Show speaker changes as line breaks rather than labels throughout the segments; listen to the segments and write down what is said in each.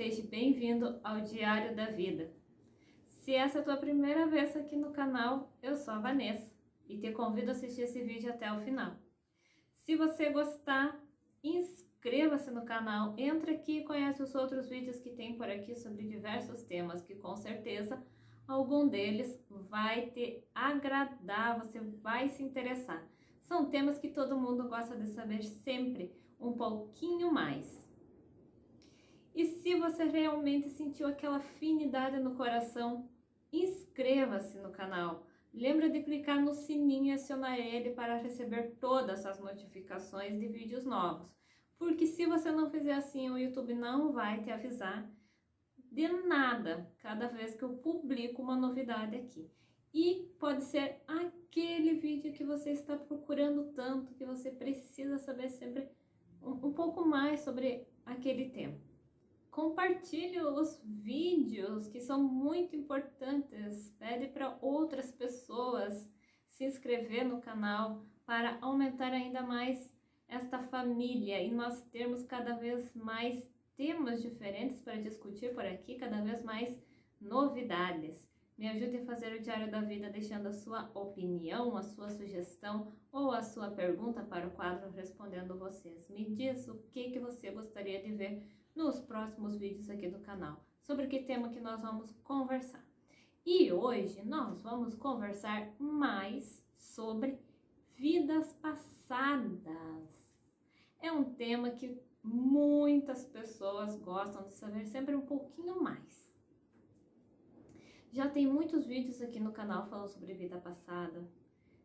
Seja bem-vindo ao Diário da Vida. Se essa é a tua primeira vez aqui no canal, eu sou a Vanessa e te convido a assistir esse vídeo até o final. Se você gostar, inscreva-se no canal, entra aqui e conhece os outros vídeos que tem por aqui sobre diversos temas, que com certeza algum deles vai te agradar, você vai se interessar. São temas que todo mundo gosta de saber sempre um pouquinho mais. E se você realmente sentiu aquela afinidade no coração, inscreva-se no canal. Lembra de clicar no sininho e acionar ele para receber todas as notificações de vídeos novos. Porque se você não fizer assim, o YouTube não vai te avisar de nada cada vez que eu publico uma novidade aqui. E pode ser aquele vídeo que você está procurando tanto, que você precisa saber sempre um pouco mais sobre aquele tema. Compartilhe os vídeos que são muito importantes, pede para outras pessoas se inscrever no canal para aumentar ainda mais esta família e nós termos cada vez mais temas diferentes para discutir por aqui, cada vez mais novidades. Me ajude a fazer o Diário da Vida deixando a sua opinião, a sua sugestão ou a sua pergunta para o quadro Respondendo Vocês. Me diz o que você gostaria de ver nos próximos vídeos aqui do canal, sobre que tema que nós vamos conversar. E hoje nós vamos conversar mais sobre vidas passadas. É um tema que muitas pessoas gostam de saber sempre um pouquinho mais. Já tem muitos vídeos aqui no canal falando sobre vida passada,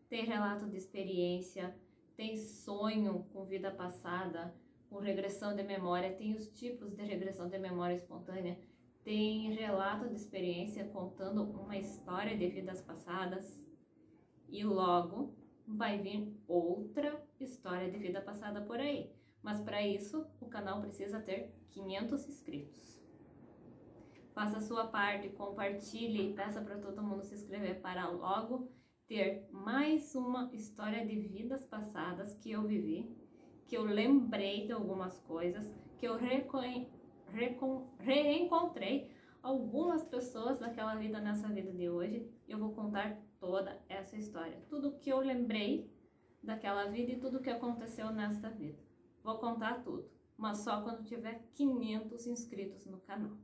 tem relato de experiência, tem sonho com vida passada, com regressão de memória, tem os tipos de regressão de memória espontânea, tem relato de experiência contando uma história de vidas passadas e logo vai vir outra história de vida passada por aí. Mas para isso o canal precisa ter 500 inscritos. Faça a sua parte, compartilhe e peça para todo mundo se inscrever para logo ter mais uma história de vidas passadas que eu vivi, que eu lembrei de algumas coisas, que eu reencontrei algumas pessoas daquela vida nessa vida de hoje. Eu vou contar toda essa história, tudo que eu lembrei daquela vida e tudo que aconteceu nesta vida. Vou contar tudo, mas só quando tiver 500 inscritos no canal.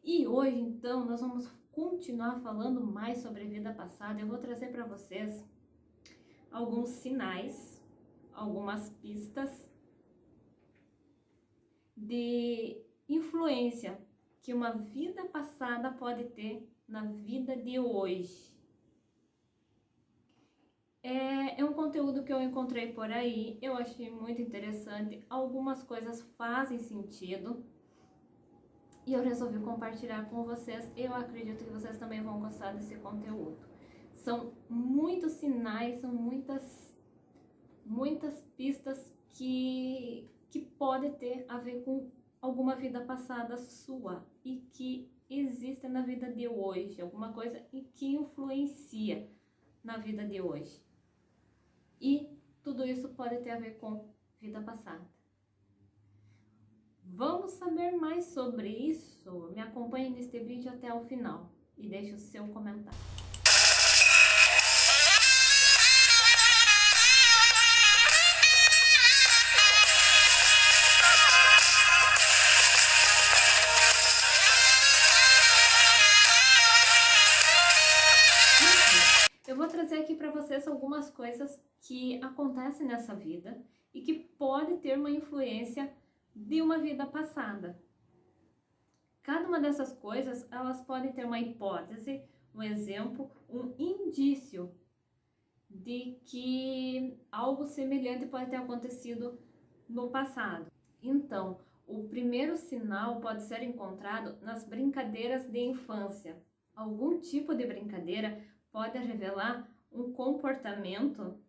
E hoje, então, nós vamos continuar falando mais sobre a vida passada. Eu vou trazer para vocês alguns sinais, algumas pistas de influência que uma vida passada pode ter na vida de hoje. É um conteúdo que eu encontrei por aí, eu achei muito interessante, algumas coisas fazem sentido e eu resolvi compartilhar com vocês. Eu acredito que vocês também vão gostar desse conteúdo. São muitos sinais, são muitas pistas que pode ter a ver com alguma vida passada sua e que existe na vida de hoje, alguma coisa e que influencia na vida de hoje. E tudo isso pode ter a ver com vida passada. Vamos saber mais sobre isso? Me acompanhe neste vídeo até o final e deixe o seu comentário. Eu vou trazer aqui para vocês algumas coisas que acontecem nessa vida e que pode ter uma influência de uma vida passada. Cada uma dessas coisas, elas podem ter uma hipótese, um exemplo, um indício de que algo semelhante pode ter acontecido no passado. Então, o primeiro sinal pode ser encontrado nas brincadeiras de infância. Algum tipo de brincadeira pode revelar um comportamento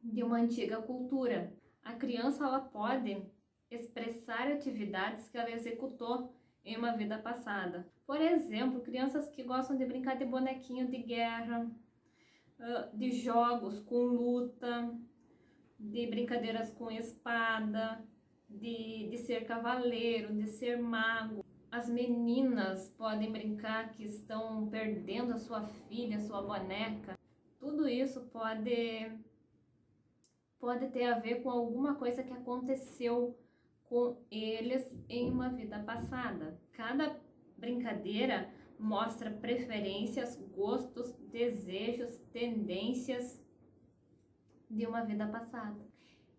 de uma antiga cultura. A criança ela pode expressar atividades que ela executou em uma vida passada. Por exemplo, crianças que gostam de brincar de bonequinho de guerra, de jogos com luta, de brincadeiras com espada, de ser cavaleiro, de ser mago. As meninas podem brincar que estão perdendo a sua filha, a sua boneca. Tudo isso pode ter a ver com alguma coisa que aconteceu com eles em uma vida passada. Cada brincadeira mostra preferências, gostos, desejos, tendências de uma vida passada.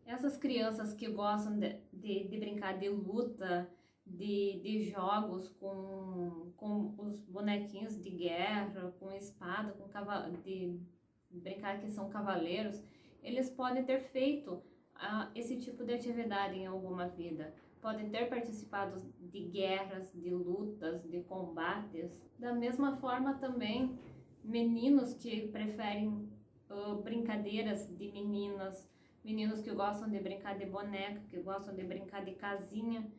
Essas crianças que gostam de brincar de luta, de jogos com os bonequinhos de guerra, com espada, de brincar que são cavaleiros, eles podem ter feito esse tipo de atividade em alguma vida. Podem ter participado de guerras, de lutas, de combates. Da mesma forma também, meninos que preferem brincadeiras de meninas, meninos que gostam de brincar de boneca, que gostam de brincar de casinha,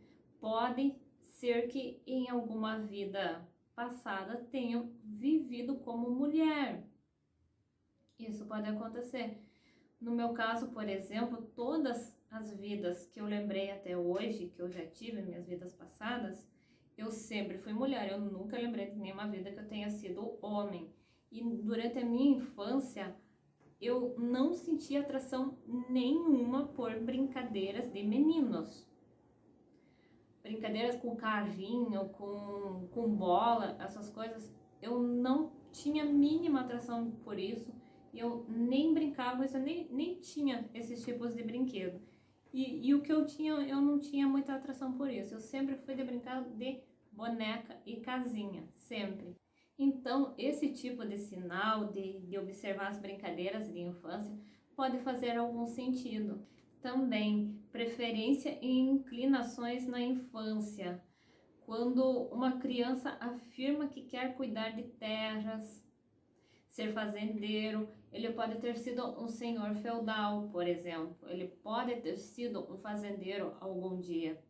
pode ser que em alguma vida passada tenham vivido como mulher. Isso pode acontecer. No meu caso, por exemplo, todas as vidas que eu lembrei até hoje, que eu já tive, minhas vidas passadas, eu sempre fui mulher. Eu nunca lembrei de nenhuma vida que eu tenha sido homem. E durante a minha infância, eu não senti atração nenhuma por brincadeiras de meninos. Brincadeiras com carrinho, com bola, essas coisas, eu não tinha mínima atração por isso. Eu nem brincava, eu nem tinha esses tipos de brinquedo. E o que eu tinha, eu não tinha muita atração por isso. Eu sempre fui de brincar de boneca e casinha, sempre. Então, esse tipo de sinal de observar as brincadeiras de infância pode fazer algum sentido. Também, preferência e inclinações na infância. Quando uma criança afirma que quer cuidar de terras, ser fazendeiro, ele pode ter sido um senhor feudal, por exemplo. Ele pode ter sido um fazendeiro algum dia.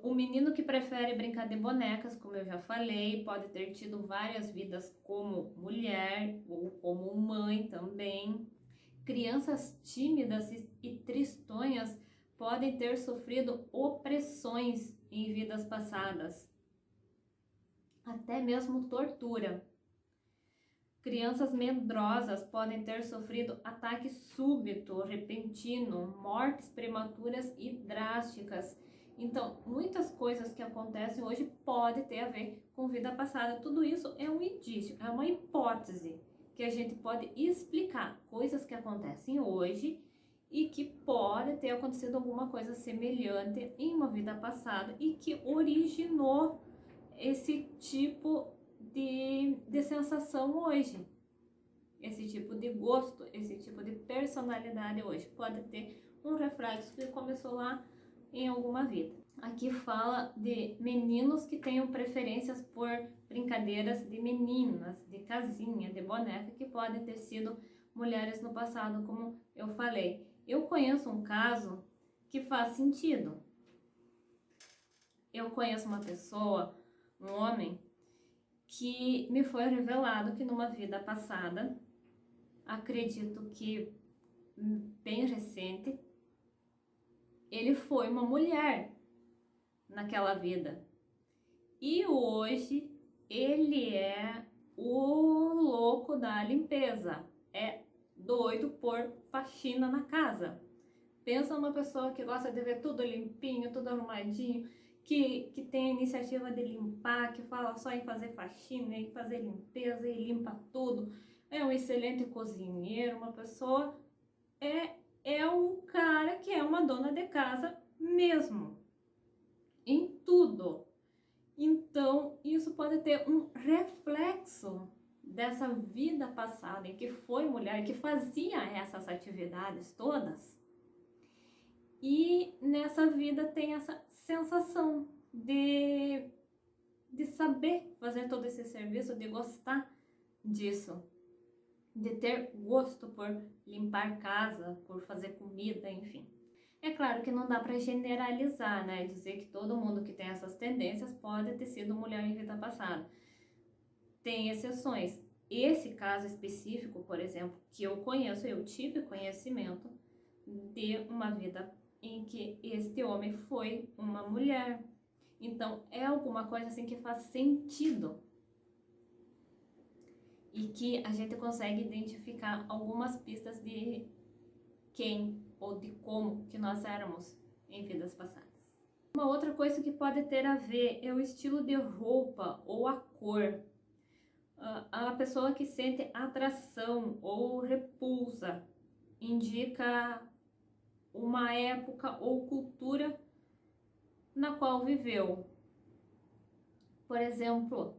O menino que prefere brincar de bonecas, como eu já falei, pode ter tido várias vidas como mulher ou como mãe também. Crianças tímidas e tristonhas podem ter sofrido opressões em vidas passadas, até mesmo tortura. Crianças medrosas podem ter sofrido ataque súbito, repentino, mortes prematuras e drásticas. Então, muitas coisas que acontecem hoje podem ter a ver com vida passada. Tudo isso é um indício, é uma hipótese que a gente pode explicar coisas que acontecem hoje e que pode ter acontecido alguma coisa semelhante em uma vida passada e que originou esse tipo de sensação hoje, esse tipo de gosto, esse tipo de personalidade hoje. Pode ter um reflexo que começou lá em alguma vida. Aqui fala de meninos que tenham preferências por brincadeiras de meninas, de casinha, de boneca, que podem ter sido mulheres no passado, como eu falei. Eu conheço um caso que faz sentido. Eu conheço uma pessoa, um homem, que me foi revelado que numa vida passada, acredito que bem recente, ele foi uma mulher naquela vida. E hoje ele é o louco da limpeza, é doido por faxina na casa. Pensa numa pessoa que gosta de ver tudo limpinho, tudo arrumadinho, que tem a iniciativa de limpar, que fala só em fazer faxina, em fazer limpeza e limpa tudo. É um excelente cozinheiro, uma pessoa, é um cara que é uma dona de casa mesmo, em tudo. Então, isso pode ter um reflexo dessa vida passada em que foi mulher, que fazia essas atividades todas. E nessa vida tem essa sensação de saber fazer todo esse serviço, de gostar disso, de ter gosto por limpar casa, por fazer comida, enfim. É claro que não dá para generalizar, né? Dizer que todo mundo que tem essas tendências pode ter sido mulher em vida passada. Tem exceções. Esse caso específico, por exemplo, que eu conheço, eu tive conhecimento, de uma vida em que este homem foi uma mulher. Então é alguma coisa assim que faz sentido e que a gente consegue identificar algumas pistas de quem ou de como que nós éramos em vidas passadas. Uma outra coisa que pode ter a ver é o estilo de roupa ou a cor. A pessoa que sente atração ou repulsa indica uma época ou cultura na qual viveu. Por exemplo,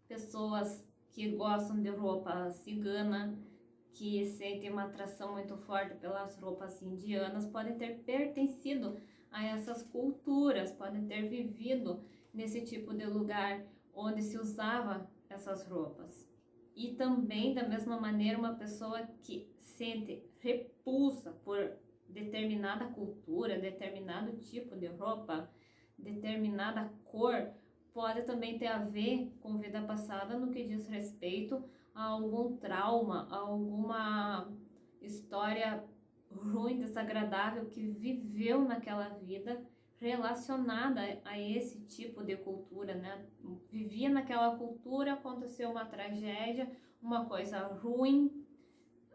pessoas que gostam de roupa cigana, que sentem uma atração muito forte pelas roupas indianas, podem ter pertencido a essas culturas, podem ter vivido nesse tipo de lugar onde se usava essas roupas. E também, da mesma maneira, uma pessoa que sente repulsa por determinada cultura, determinado tipo de roupa, determinada cor, pode também ter a ver com vida passada no que diz respeito a algum trauma, a alguma história ruim, desagradável que viveu naquela vida relacionada a esse tipo de cultura, né? Vivia naquela cultura, aconteceu uma tragédia, uma coisa ruim,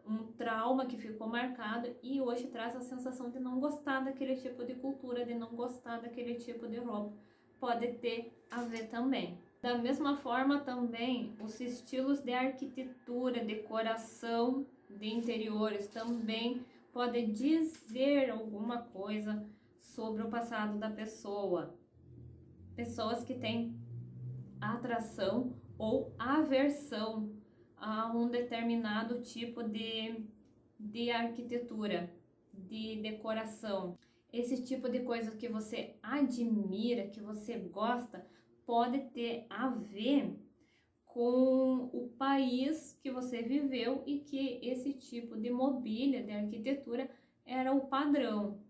um trauma que ficou marcado e hoje traz a sensação de não gostar daquele tipo de cultura, de não gostar daquele tipo de roupa. Pode ter a ver também. Da mesma forma também, os estilos de arquitetura, decoração de interiores também podem dizer alguma coisa sobre o passado da pessoa. Pessoas que têm atração ou aversão a um determinado tipo de arquitetura, de decoração. Esse tipo de coisa que você admira, que você gosta, pode ter a ver com o país que você viveu e que esse tipo de mobília, de arquitetura, era o padrão.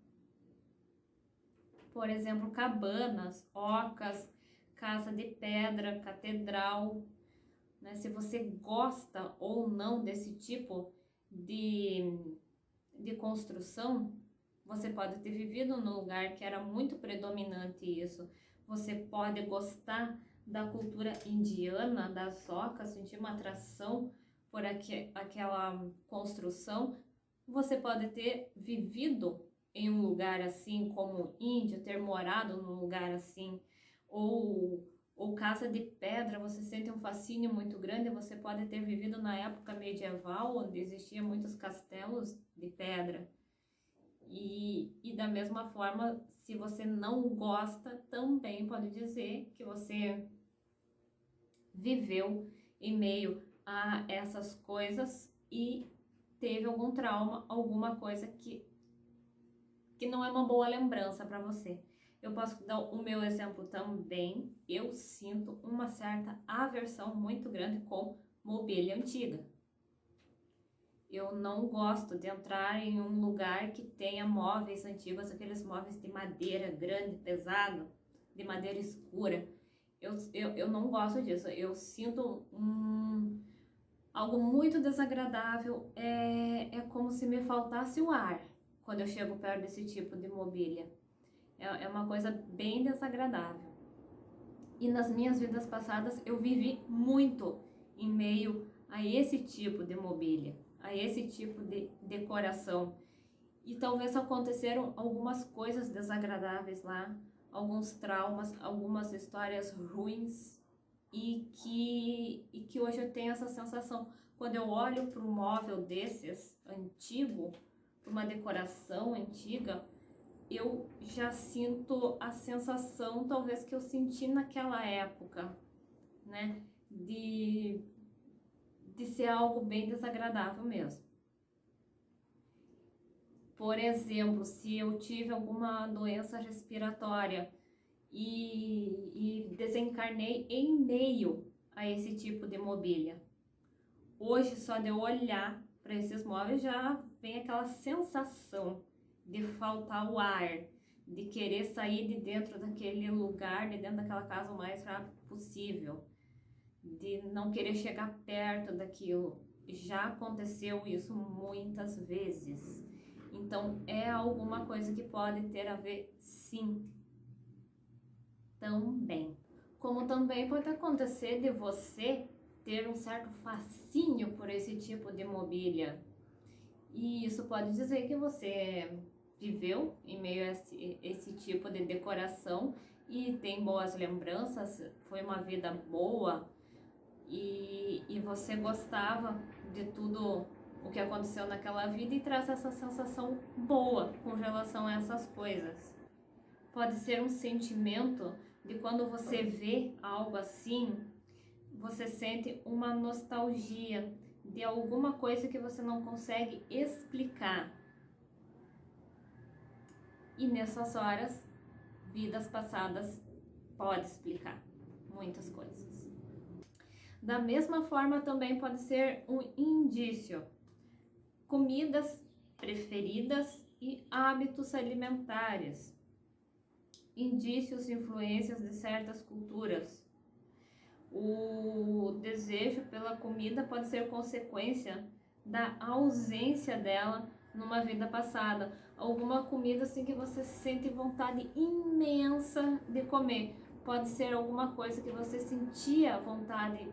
Por exemplo, cabanas, ocas, casa de pedra, catedral, né? Se você gosta ou não desse tipo de construção, você pode ter vivido num lugar que era muito predominante isso. Você pode gostar da cultura indiana, das ocas, sentir uma atração por aquela construção. Você pode ter vivido em um lugar assim, como índio, ter morado num lugar assim, ou casa de pedra, você sente um fascínio muito grande. Você pode ter vivido na época medieval, onde existiam muitos castelos de pedra. E da mesma forma, se você não gosta, também pode dizer que você viveu em meio a essas coisas e teve algum trauma, alguma coisa que não é uma boa lembrança para você. Eu posso dar o meu exemplo também. Eu sinto uma certa aversão muito grande com mobília antiga. Eu não gosto de entrar em um lugar que tenha móveis antigos, aqueles móveis de madeira grande, pesado, de madeira escura. Eu não gosto disso. Eu sinto algo muito desagradável. É como se me faltasse o ar quando eu chego perto desse tipo de mobília. É uma coisa bem desagradável. E nas minhas vidas passadas eu vivi muito em meio a esse tipo de mobília, a esse tipo de decoração. E talvez aconteceram algumas coisas desagradáveis lá, alguns traumas, algumas histórias ruins, e que hoje eu tenho essa sensação. Quando eu olho para um móvel desses, antigo, para uma decoração antiga, eu já sinto a sensação, talvez, que eu senti naquela época, né? De ser algo bem desagradável mesmo. Por exemplo, se eu tive alguma doença respiratória e desencarnei em meio a esse tipo de mobília, hoje só de eu olhar para esses móveis já vem aquela sensação de faltar o ar, de querer sair de dentro daquele lugar, de dentro daquela casa o mais rápido possível, de não querer chegar perto daquilo. Já aconteceu isso muitas vezes. Então, é alguma coisa que pode ter a ver, sim, também. Como também pode acontecer de você ter um certo fascínio por esse tipo de mobília. E isso pode dizer que você viveu em meio a esse tipo de decoração e tem boas lembranças, foi uma vida boa e você gostava de tudo o que aconteceu naquela vida e traz essa sensação boa com relação a essas coisas. Pode ser um sentimento de quando você vê algo assim, você sente uma nostalgia de alguma coisa que você não consegue explicar. E nessas horas, vidas passadas pode explicar muitas coisas. Da mesma forma, também pode ser um indício. Comidas preferidas e hábitos alimentares. Indícios e influências de certas culturas. O desejo pela comida pode ser consequência da ausência dela numa vida passada. Alguma comida assim que você sente vontade imensa de comer. Pode ser alguma coisa que você sentia vontade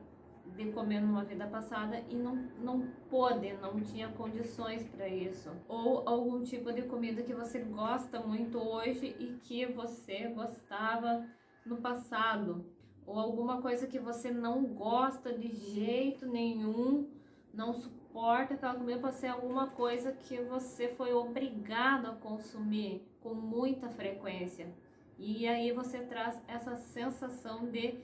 de comer numa vida passada e não pôde, não tinha condições para isso. Ou algum tipo de comida que você gosta muito hoje e que você gostava no passado. Ou alguma coisa que você não gosta de jeito nenhum, não suporta aquela comida, pode ser alguma coisa que você foi obrigado a consumir com muita frequência. E aí você traz essa sensação de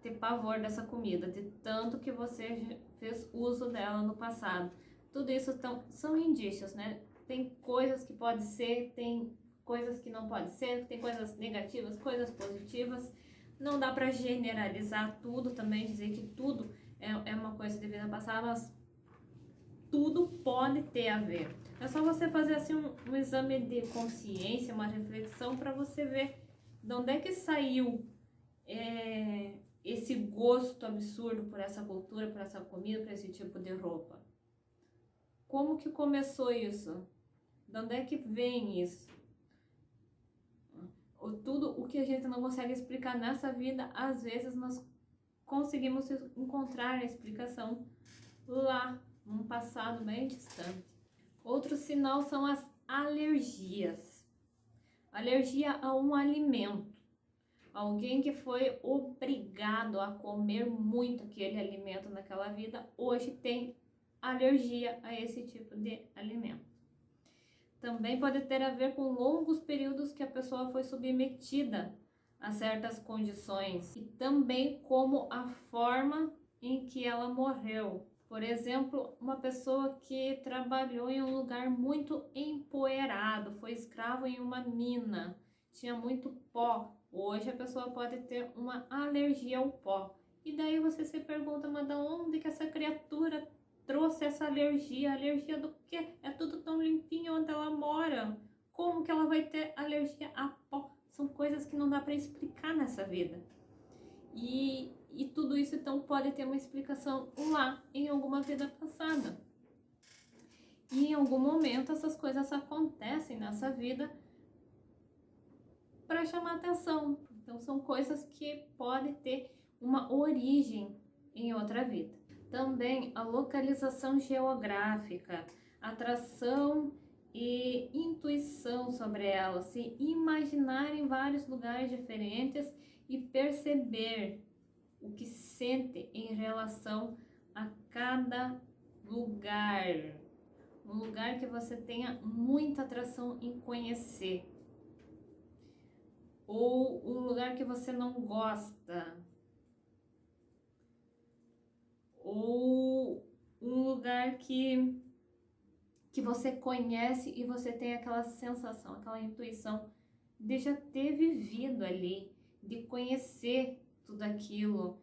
ter pavor dessa comida, de tanto que você fez uso dela no passado. Tudo isso são indícios, né? Tem coisas que pode ser, tem coisas que não pode ser, tem coisas negativas, coisas positivas. Não dá para generalizar tudo também, dizer que tudo é uma coisa de vida passada, mas tudo pode ter a ver. É só você fazer assim um exame de consciência, uma reflexão para você ver de onde é que saiu esse gosto absurdo por essa cultura, por essa comida, por esse tipo de roupa. Como que começou isso? De onde é que vem isso? Tudo o que a gente não consegue explicar nessa vida, às vezes nós conseguimos encontrar a explicação lá, num passado bem distante. Outro sinal são as alergias. Alergia a um alimento. Alguém que foi obrigado a comer muito aquele alimento naquela vida, hoje tem alergia a esse tipo de alimento. Também pode ter a ver com longos períodos que a pessoa foi submetida a certas condições e também como a forma em que ela morreu. Por exemplo, uma pessoa que trabalhou em um lugar muito empoeirado, foi escravo em uma mina, tinha muito pó. Hoje a pessoa pode ter uma alergia ao pó. E daí você se pergunta, mas de onde que essa criatura trouxe essa alergia? Alergia do quê? É tudo tão limpinho onde ela mora. Como que ela vai ter alergia a pó? São coisas que não dá para explicar nessa vida. E tudo isso então pode ter uma explicação lá em alguma vida passada. E em algum momento essas coisas acontecem nessa vida para chamar atenção. Então são coisas que podem ter uma origem em outra vida. Também a localização geográfica, atração e intuição sobre ela, se imaginar em vários lugares diferentes e perceber o que sente em relação a cada lugar. Um lugar que você tenha muita atração em conhecer. Ou um lugar que você não gosta. Ou um lugar que você conhece e você tem aquela sensação, aquela intuição de já ter vivido ali, de conhecer tudo aquilo,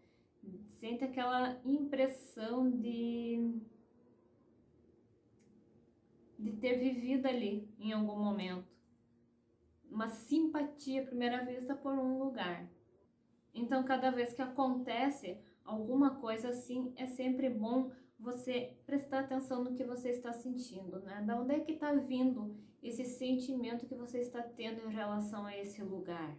sente aquela impressão de ter vivido ali em algum momento, uma simpatia à primeira vista por um lugar. Então, cada vez que acontece alguma coisa assim, é sempre bom você prestar atenção no que você está sentindo, né? Da onde é que está vindo esse sentimento que você está tendo em relação a esse lugar?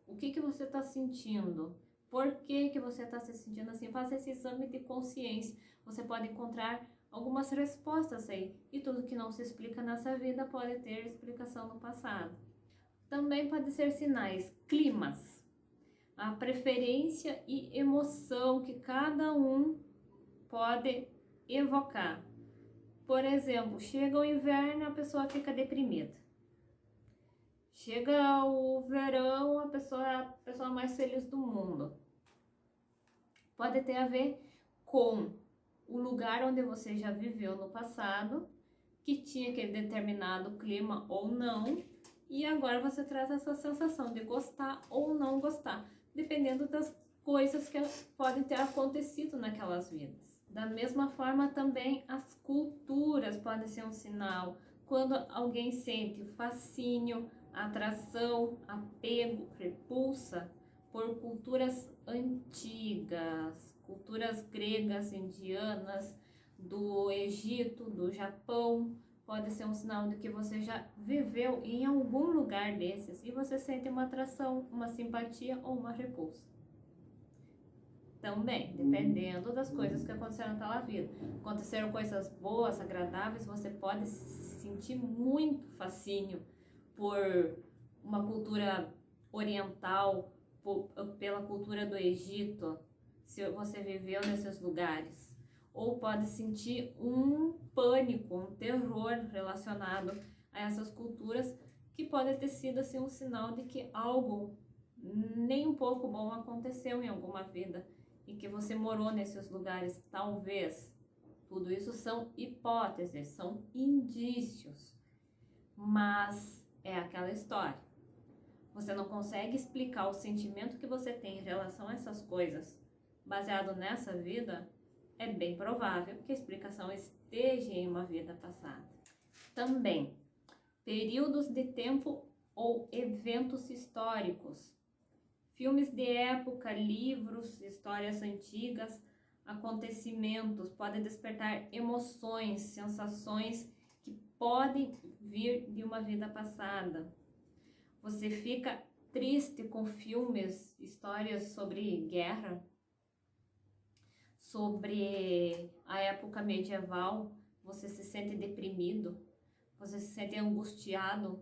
O que você está sentindo? Por que você está se sentindo assim? Faça esse exame de consciência. Você pode encontrar algumas respostas aí. E tudo que não se explica nessa vida pode ter explicação no passado. Também pode ser sinais, climas, a preferência e emoção que cada um pode evocar. Por exemplo, chega o inverno, a pessoa fica deprimida. Chega o verão, a pessoa é a pessoa mais feliz do mundo. Pode ter a ver com o lugar onde você já viveu no passado, que tinha aquele determinado clima ou não, e agora você traz essa sensação de gostar ou não gostar, dependendo das coisas que podem ter acontecido naquelas vidas. Da mesma forma, também as culturas podem ser um sinal. Quando alguém sente fascínio, atração, apego, repulsa por culturas antigas, culturas gregas, indianas, do Egito, do Japão, pode ser um sinal de que você já viveu em algum lugar desses e você sente uma atração, uma simpatia ou uma repulsa. Também, dependendo das coisas que aconteceram naquela vida. Aconteceram coisas boas, agradáveis, você pode sentir muito fascínio por uma cultura oriental, pela cultura do Egito, se você viveu nesses lugares. Ou pode sentir um pânico, um terror relacionado a essas culturas, que pode ter sido assim um sinal de que algo nem um pouco bom aconteceu em alguma vida e que você morou nesses lugares, talvez. Tudo isso são hipóteses, são indícios, mas é aquela história. Você não consegue explicar o sentimento que você tem em relação a essas coisas baseado nessa vida, é bem provável que a explicação esteja em uma vida passada. Também, períodos de tempo ou eventos históricos. Filmes de época, livros, histórias antigas, acontecimentos podem despertar emoções, sensações que podem vir de uma vida passada. Você fica triste com filmes, histórias sobre guerra, sobre a época medieval, você se sente deprimido, você se sente angustiado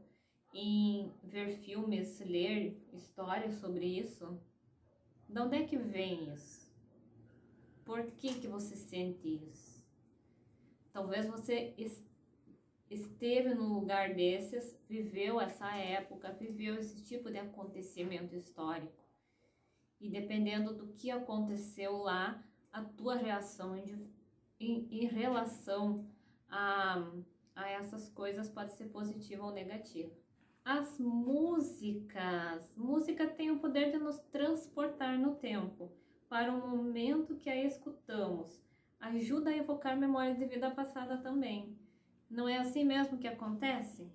em ver filmes, ler histórias sobre isso. De onde é que vem isso? Por que você sente isso? Talvez você esteve num lugar desses, viveu essa época, viveu esse tipo de acontecimento histórico. E dependendo do que aconteceu lá, a tua reação em relação a essas coisas pode ser positiva ou negativa. As músicas. Música tem o poder de nos transportar no tempo para o momento que a escutamos. Ajuda a evocar memórias de vida passada também. Não é assim mesmo que acontece?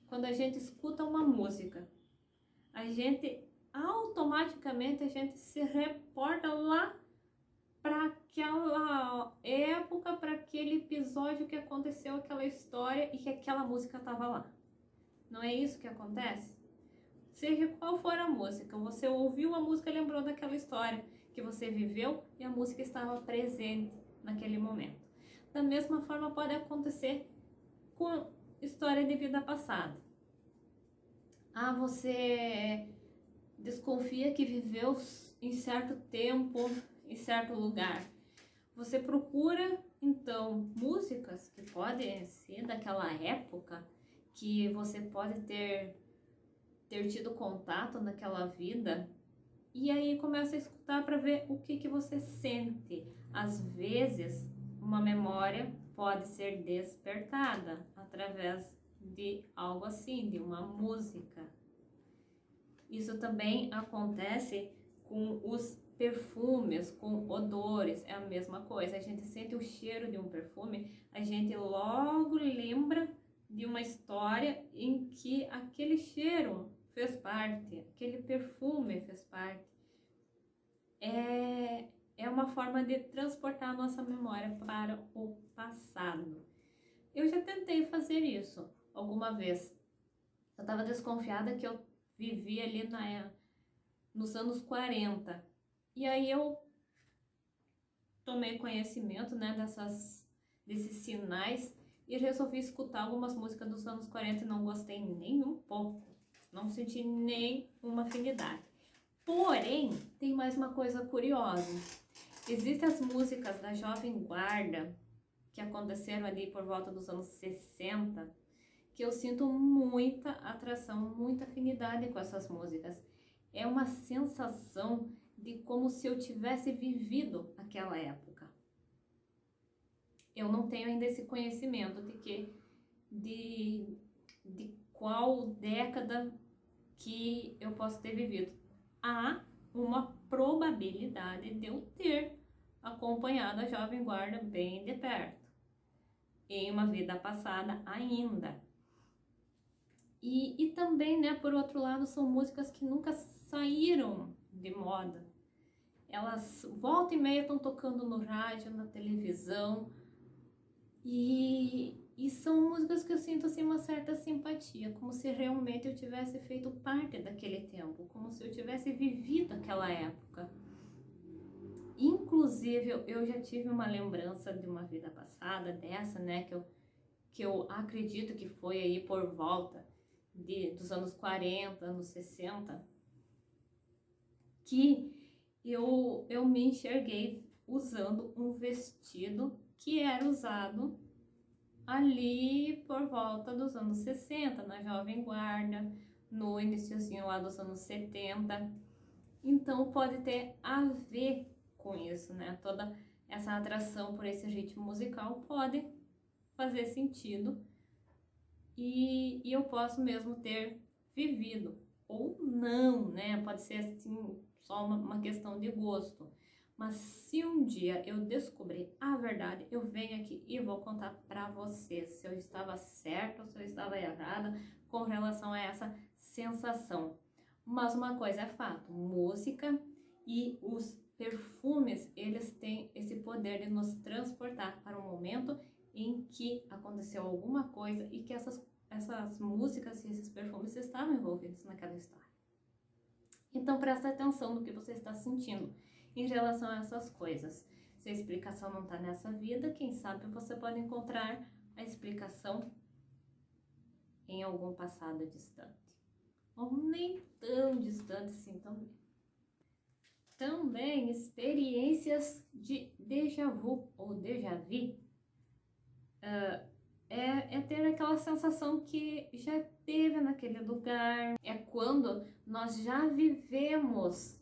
Quando a gente escuta uma música, automaticamente a gente se reporta lá para aquela época, para aquele episódio que aconteceu, aquela história e que aquela música estava lá. Não é isso que acontece? Seja qual for a música, você ouviu a música e lembrou daquela história que você viveu e a música estava presente naquele momento. Da mesma forma pode acontecer com história de vida passada. Você desconfia que viveu em certo tempo, em certo lugar. Você procura, então, músicas que podem ser daquela época, que você pode ter tido contato naquela vida, e aí começa a escutar para ver o que você sente. Às vezes, uma memória pode ser despertada através de algo assim, de uma música. Isso também acontece com os perfumes, com odores, é a mesma coisa. A gente sente o cheiro de um perfume, a gente logo lembra de uma história em que aquele cheiro fez parte, aquele perfume fez parte. É é uma forma de transportar a nossa memória para o passado. Eu já tentei fazer isso alguma vez. Eu estava desconfiada que eu vivia ali nos anos 40. E aí eu tomei conhecimento, né, desses sinais e resolvi escutar algumas músicas dos anos 40 e não gostei nem um pouco. Não senti nenhuma afinidade. Porém, tem mais uma coisa curiosa. Existem as músicas da Jovem Guarda, que aconteceram ali por volta dos anos 60, que eu sinto muita atração, muita afinidade com essas músicas. É uma sensação de como se eu tivesse vivido aquela época. Eu não tenho ainda esse conhecimento de qual década que eu posso ter vivido. Há uma probabilidade de eu ter acompanhado a Jovem Guarda bem de perto, em uma vida passada ainda. E também, né, por outro lado, são músicas que nunca saíram de moda. Elas volta e meia estão tocando no rádio, na televisão, e são músicas que eu sinto assim uma certa simpatia, como se realmente eu tivesse feito parte daquele tempo, como se eu tivesse vivido aquela época. Inclusive, eu já tive uma lembrança de uma vida passada dessa, né, que eu acredito que foi aí por volta dos anos 40, anos 60, que eu me enxerguei usando um vestido que era usado ali por volta dos anos 60, na Jovem Guarda, no iniciozinho lá dos anos 70. Então pode ter a ver com isso, né? Toda essa atração por esse ritmo musical pode fazer sentido e eu posso mesmo ter vivido ou não, né? Pode ser assim só uma questão de gosto. Mas se um dia eu descobrir a verdade, eu venho aqui e vou contar para vocês se eu estava certa ou se eu estava errada com relação a essa sensação. Mas uma coisa é fato, música e os perfumes, eles têm esse poder de nos transportar para um momento em que aconteceu alguma coisa e que essas músicas e esses perfumes estavam envolvidos naquela história. Então presta atenção no que você está sentindo em relação a essas coisas. Se a explicação não está nessa vida, quem sabe você pode encontrar a explicação em algum passado distante. Ou nem tão distante assim também. Também experiências de déjà vu ou déjà vu é ter aquela sensação que já teve naquele lugar. É quando nós já vivemos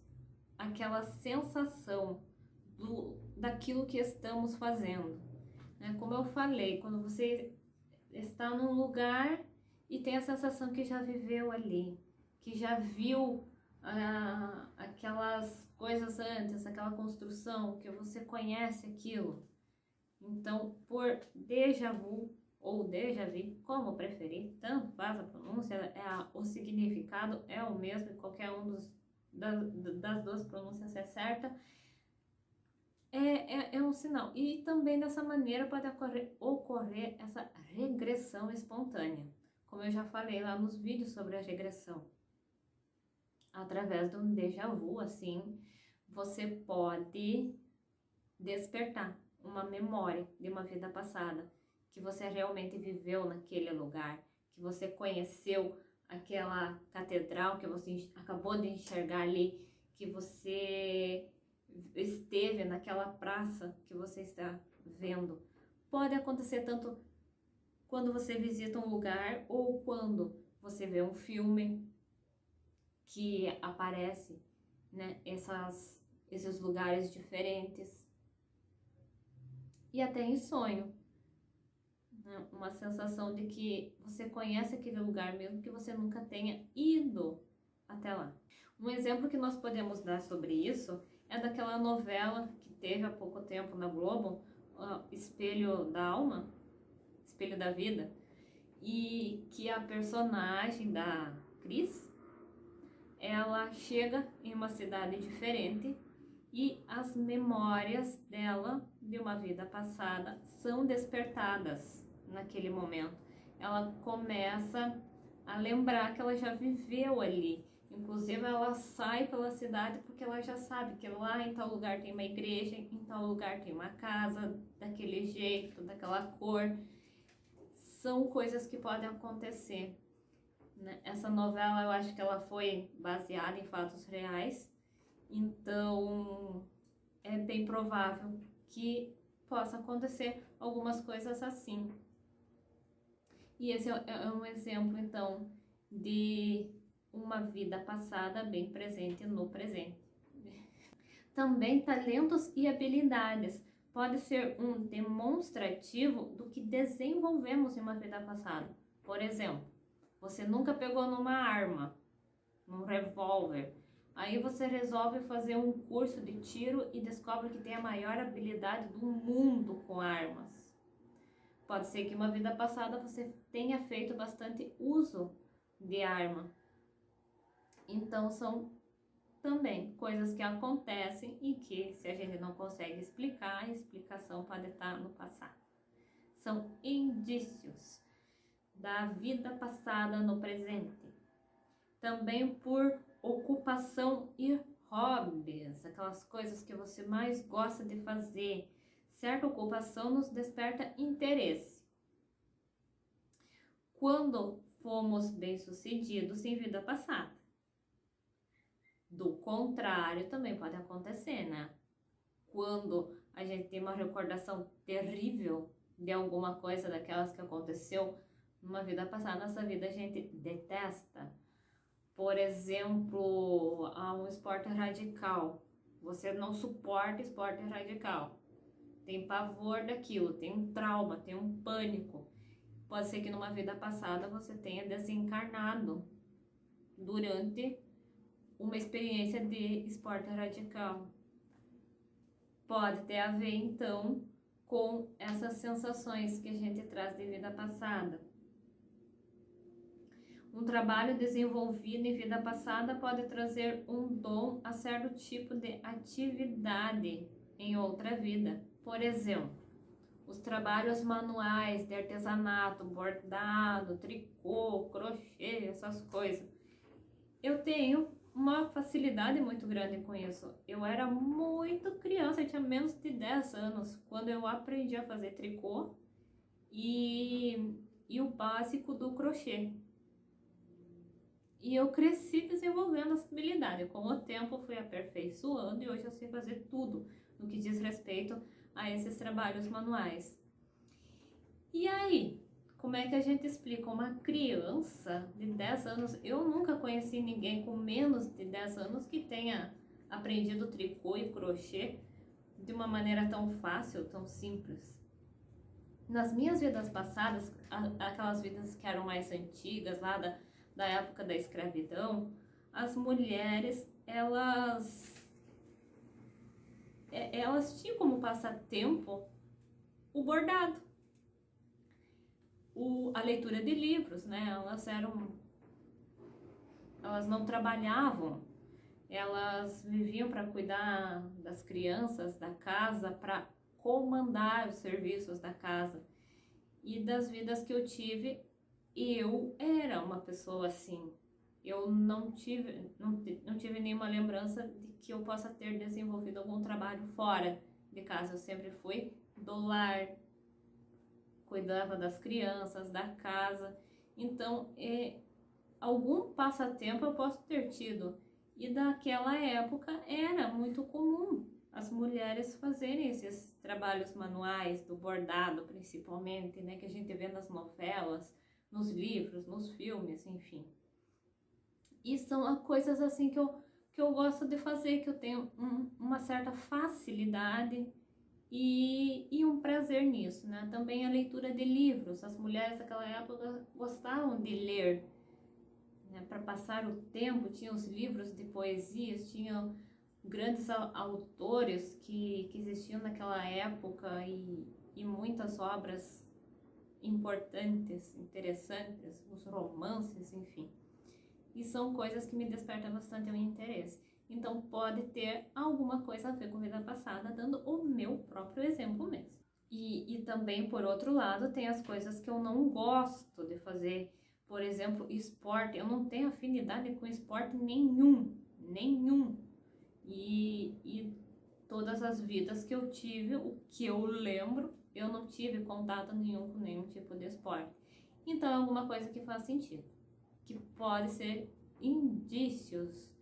aquela sensação daquilo que estamos fazendo. Né? Como eu falei, quando você está num lugar e tem a sensação que já viveu ali, que já viu aquelas coisas antes, aquela construção, que você conhece aquilo. Então, por déjà vu ou déjà vu, como preferir, tanto faz a pronúncia, o significado é o mesmo, qualquer um das duas pronúncias é certa, é um sinal. E também dessa maneira pode ocorrer essa regressão espontânea, como eu já falei lá nos vídeos sobre a regressão. Através do déjà vu, assim, você pode despertar uma memória de uma vida passada, que você realmente viveu naquele lugar, que você conheceu aquela catedral que você acabou de enxergar ali, que você esteve naquela praça que você está vendo. Pode acontecer tanto quando você visita um lugar ou quando você vê um filme que aparece, né, esses lugares diferentes. E até em sonho, né? Uma sensação de que você conhece aquele lugar mesmo que você nunca tenha ido até lá. Um exemplo que nós podemos dar sobre isso é daquela novela que teve há pouco tempo na Globo, Espelho da Alma, Espelho da Vida, e que a personagem da Cris, ela chega em uma cidade diferente e as memórias dela de uma vida passada são despertadas naquele momento. Ela começa a lembrar que ela já viveu ali. Inclusive ela sai pela cidade porque ela já sabe que lá em tal lugar tem uma igreja, em tal lugar tem uma casa daquele jeito, daquela cor. São coisas que podem acontecer, né? Essa novela, eu acho que ela foi baseada em fatos reais, então é bem provável que possa acontecer algumas coisas assim. E esse é um exemplo, então, de uma vida passada bem presente no presente. Também talentos e habilidades pode ser um demonstrativo do que desenvolvemos em uma vida passada. Por exemplo, você nunca pegou numa arma, num revólver. Aí você resolve fazer um curso de tiro e descobre que tem a maior habilidade do mundo com armas. Pode ser que uma vida passada você tenha feito bastante uso de arma. Então são também coisas que acontecem e que, se a gente não consegue explicar, a explicação pode estar no passado. São indícios da vida passada no presente. Também por ocupação e hobbies, aquelas coisas que você mais gosta de fazer. Certa ocupação nos desperta interesse. Quando fomos bem-sucedidos em vida passada. Do contrário, também pode acontecer, né? Quando a gente tem uma recordação terrível de alguma coisa daquelas que aconteceu numa vida passada, nossa vida a gente detesta. Por exemplo, um esporte radical. Você não suporta esporte radical. Tem pavor daquilo, tem um trauma, tem um pânico. Pode ser que numa vida passada você tenha desencarnado durante uma experiência de esporte radical. Pode ter a ver, então, com essas sensações que a gente traz de vida passada. Um trabalho desenvolvido em vida passada pode trazer um dom a certo tipo de atividade em outra vida. Por exemplo, os trabalhos manuais de artesanato, bordado, tricô, crochê, essas coisas. Eu tenho uma facilidade muito grande com isso. Eu era muito criança, eu tinha menos de 10 anos, quando eu aprendi a fazer tricô e o básico do crochê. E eu cresci desenvolvendo essa habilidade. Com o tempo fui aperfeiçoando e hoje eu sei fazer tudo no que diz respeito a esses trabalhos manuais. E aí, como é que a gente explica uma criança de 10 anos? Eu nunca conheci ninguém com menos de 10 anos que tenha aprendido tricô e crochê de uma maneira tão fácil, tão simples. Nas minhas vidas passadas, aquelas vidas que eram mais antigas, lá da época da escravidão, as mulheres, elas tinham como passatempo o bordado, a leitura de livros, né? Elas não trabalhavam, elas viviam para cuidar das crianças, da casa, para comandar os serviços da casa. E das vidas que eu tive, eu era uma pessoa assim. Eu não tive nenhuma lembrança de que eu possa ter desenvolvido algum trabalho fora de casa. Eu sempre fui do lar, cuidava das crianças, da casa. Então, algum passatempo eu posso ter tido. E daquela época era muito comum as mulheres fazerem esses trabalhos manuais, do bordado principalmente, né, que a gente vê nas novelas, nos livros, nos filmes, enfim. E são coisas assim que eu gosto de fazer, que eu tenho uma certa facilidade e um prazer nisso, né? Também a leitura de livros. As mulheres daquela época gostavam de ler, né? Para passar o tempo, tinham os livros de poesias, tinham grandes autores que existiam naquela época e muitas obras importantes, interessantes, os romances, enfim. E são coisas que me despertam bastante o interesse. Então pode ter alguma coisa a ver com vida passada, dando o meu próprio exemplo mesmo. E também, por outro lado, tem as coisas que eu não gosto de fazer. Por exemplo, esporte. Eu não tenho afinidade com esporte nenhum. E todas as vidas que eu tive, o que eu lembro, eu não tive contato nenhum com nenhum tipo de esporte. Então é alguma coisa que faz sentido. Que pode ser indícios,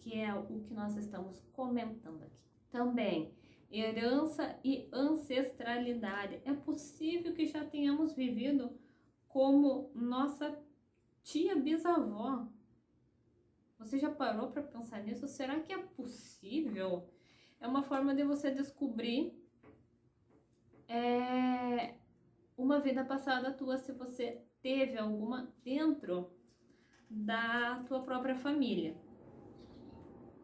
que é o que nós estamos comentando aqui. Também, herança e ancestralidade. É possível que já tenhamos vivido como nossa tia bisavó. Você já parou para pensar nisso? Será que é possível? É uma forma de você descobrir uma vida passada tua, se você teve alguma dentro da tua própria família,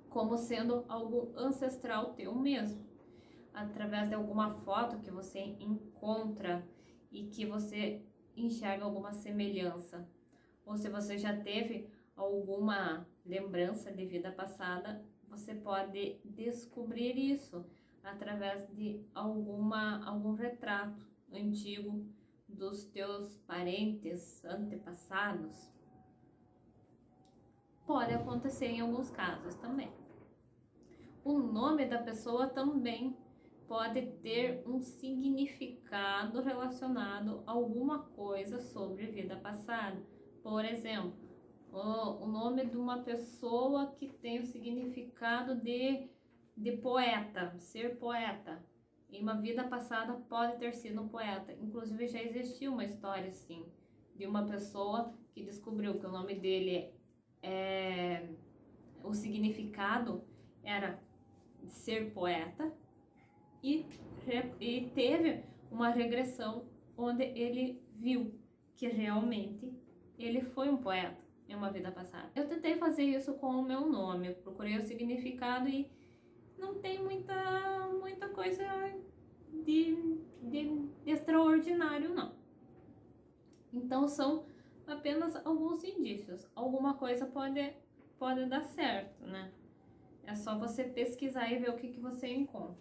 como sendo algo ancestral teu mesmo, através de alguma foto que você encontra e que você enxerga alguma semelhança, ou se você já teve alguma lembrança de vida passada, você pode descobrir isso através de algum retrato antigo dos teus parentes antepassados. Pode acontecer em alguns casos também. O nome da pessoa também pode ter um significado relacionado a alguma coisa sobre vida passada. Por exemplo, o nome de uma pessoa que tem o significado de poeta, ser poeta. Em uma vida passada pode ter sido um poeta. Inclusive já existiu uma história assim, de uma pessoa que descobriu que o nome dele o significado era ser poeta e teve uma regressão onde ele viu que realmente ele foi um poeta em uma vida passada. Eu tentei fazer isso com o meu nome, eu procurei o significado e não tem muita coisa de extraordinário, não. Então são apenas alguns indícios. Alguma coisa pode dar certo, né? É só você pesquisar e ver o que você encontra.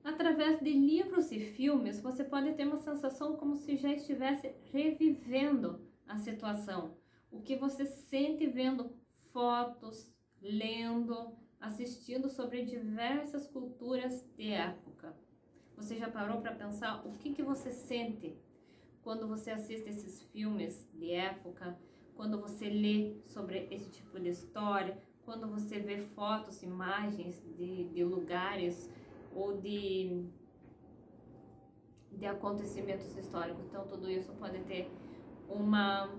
Através de livros e filmes, você pode ter uma sensação como se já estivesse revivendo a situação. O que você sente vendo fotos, lendo, assistindo sobre diversas culturas de época. Você já parou para pensar o que você sente quando você assiste esses filmes de época, quando você lê sobre esse tipo de história, quando você vê fotos, imagens de lugares ou de acontecimentos históricos? Então tudo isso pode ter uma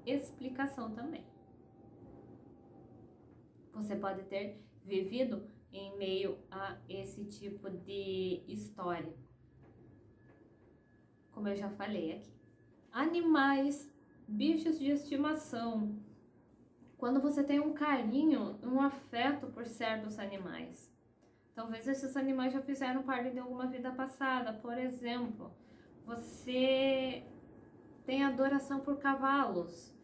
explicação também. Você pode ter vivido em meio a esse tipo de história, como eu já falei aqui. Animais, bichos de estimação. Quando você tem um carinho, um afeto por certos animais. Talvez esses animais já fizeram parte de alguma vida passada. Por exemplo, você tem adoração por cavalos.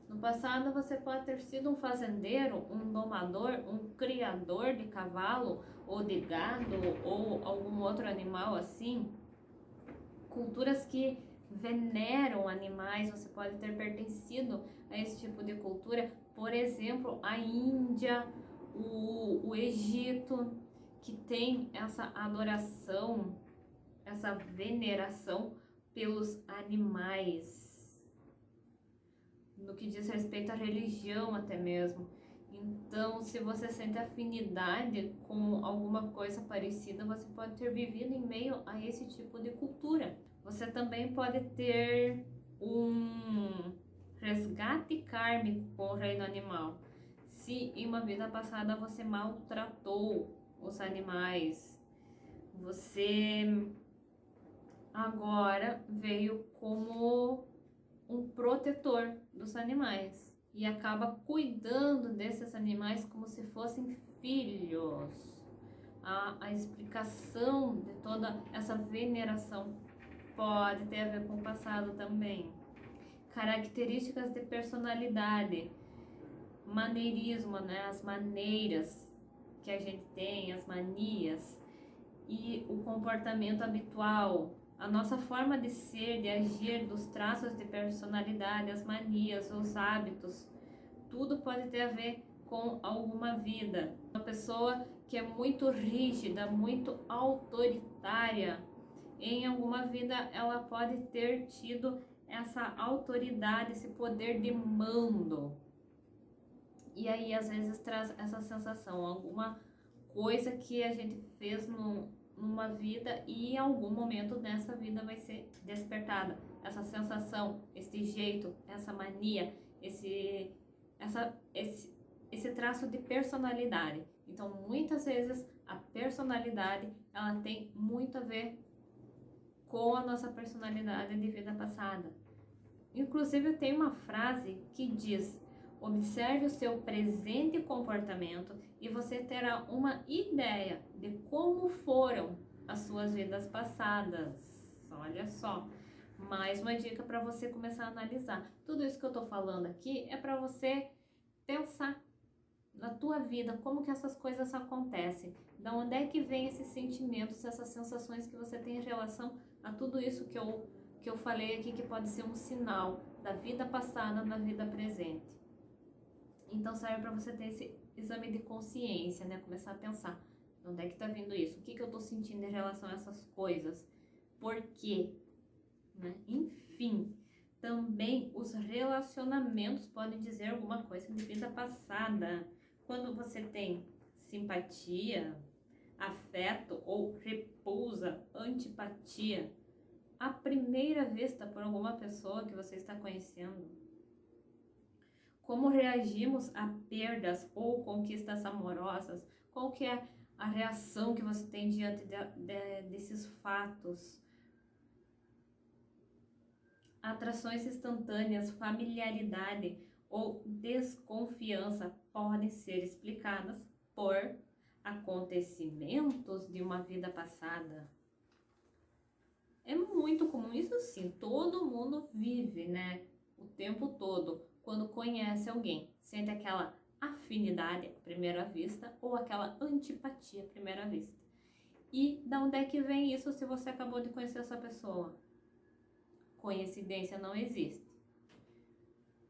No passado você pode ter sido um fazendeiro, um domador, um criador de cavalo ou de gado ou algum outro animal assim. Culturas que veneram animais, você pode ter pertencido a esse tipo de cultura. Por exemplo, a Índia, o Egito, que tem essa adoração, essa veneração pelos animais, no que diz respeito à religião até mesmo. Então, se você sente afinidade com alguma coisa parecida, você pode ter vivido em meio a esse tipo de cultura. Você também pode ter um resgate kármico com o reino animal. Se em uma vida passada você maltratou os animais, você agora veio como um protetor dos animais e acaba cuidando desses animais como se fossem filhos. A explicação de toda essa veneração pode ter a ver com o passado também. Características de personalidade. maneirismo, né? As maneiras que a gente tem, as manias e o comportamento habitual, a nossa forma de ser, de agir, dos traços de personalidade, as manias, os hábitos, tudo pode ter a ver com alguma vida. Uma pessoa que é muito rígida, muito autoritária, em alguma vida ela pode ter tido essa autoridade, esse poder de mando. E aí às vezes traz essa sensação, alguma coisa que a gente fez numa vida e em algum momento dessa vida vai ser despertada. Essa sensação, esse jeito, essa mania, esse traço de personalidade. Então muitas vezes a personalidade ela tem muito a ver com a nossa personalidade de vida passada. Inclusive tem uma frase que diz: observe o seu presente comportamento e você terá uma ideia de como foram as suas vidas passadas. Olha só, mais uma dica para você começar a analisar. Tudo isso que eu estou falando aqui é para você pensar na tua vida, como que essas coisas acontecem, da onde é que vem esses sentimentos, essas sensações que você tem em relação a tudo isso que eu falei aqui, que pode ser um sinal da vida passada na vida presente. Então serve para você ter esse exame de consciência, né? Começar a pensar, de onde é que tá vindo isso? O que eu tô sentindo em relação a essas coisas? Por quê? Né? Enfim, também os relacionamentos podem dizer alguma coisa de vida passada. Quando você tem simpatia, afeto ou repulsa, antipatia, à primeira vista por alguma pessoa que você está conhecendo, como reagimos a perdas ou conquistas amorosas, qual que é a reação que você tem diante desses fatos. Atrações instantâneas, familiaridade ou desconfiança podem ser explicadas por acontecimentos de uma vida passada. É muito comum, isso sim, todo mundo vive, né? O tempo todo, quando conhece alguém, sente aquela afinidade à primeira vista ou aquela antipatia à primeira vista. E da onde é que vem isso se você acabou de conhecer essa pessoa? Coincidência não existe.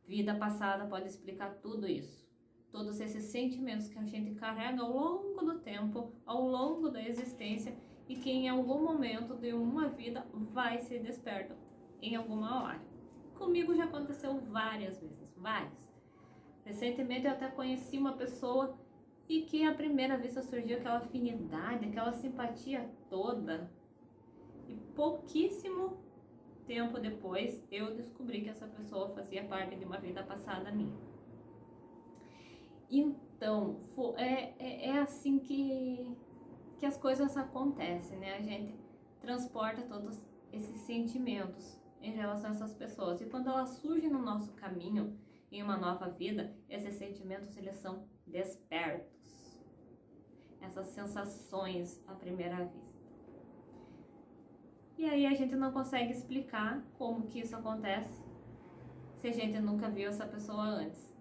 Vida passada pode explicar tudo isso. Todos esses sentimentos que a gente carrega ao longo do tempo, ao longo da existência e que em algum momento de uma vida vai ser desperto em alguma hora. Comigo já aconteceu várias vezes, várias. Recentemente eu até conheci uma pessoa e que à primeira vista surgiu aquela afinidade, aquela simpatia toda. E pouquíssimo tempo depois eu descobri que essa pessoa fazia parte de uma vida passada minha. Então, é assim que as coisas acontecem, né? A gente transporta todos esses sentimentos em relação a essas pessoas. E quando elas surgem no nosso caminho, em uma nova vida, esses sentimentos, eles são despertos. Essas sensações à primeira vista. E aí a gente não consegue explicar como que isso acontece se a gente nunca viu essa pessoa antes.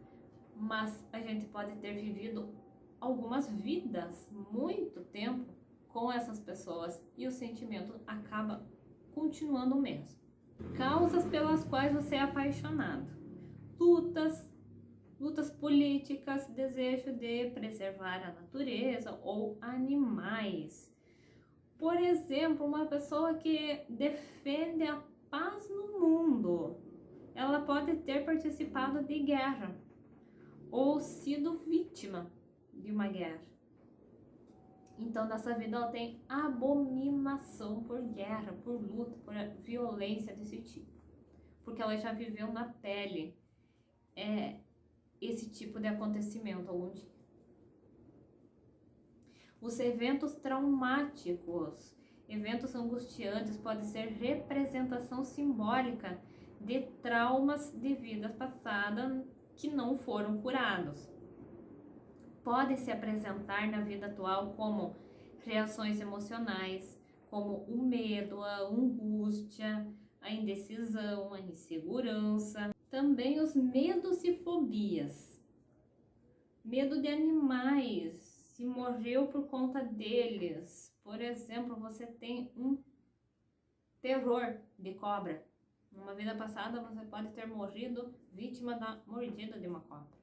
Mas a gente pode ter vivido algumas vidas, muito tempo, com essas pessoas e o sentimento acaba continuando o mesmo. Causas pelas quais você é apaixonado. Lutas políticas, desejo de preservar a natureza ou animais. Por exemplo, uma pessoa que defende a paz no mundo, ela pode ter participado de guerra ou sido vítima de uma guerra. Então, nessa vida ela tem abominação por guerra, por luta, por violência desse tipo. Porque ela já viveu na pele esse tipo de acontecimento algum dia. Os eventos traumáticos, eventos angustiantes, podem ser representação simbólica de traumas de vida passada que não foram curados. Podem se apresentar na vida atual como reações emocionais, como o medo, a angústia, a indecisão, a insegurança. Também os medos e fobias. Medo de animais, se morreu por conta deles. Por exemplo, você tem um terror de cobra. Numa vida passada você pode ter morrido vítima da mordida de uma cobra.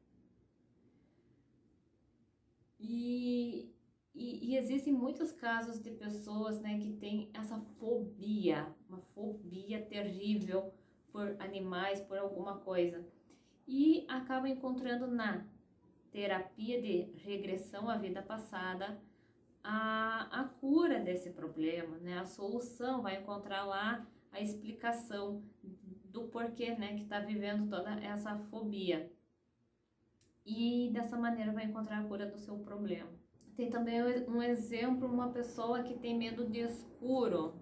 E existem muitos casos de pessoas, né, que têm essa fobia, uma fobia terrível por animais, por alguma coisa. E acabam encontrando na terapia de regressão à vida passada a cura desse problema, né? A solução, vai encontrar lá a explicação do porquê, né, que está vivendo toda essa fobia. E dessa maneira vai encontrar a cura do seu problema. Tem também um exemplo, uma pessoa que tem medo de escuro.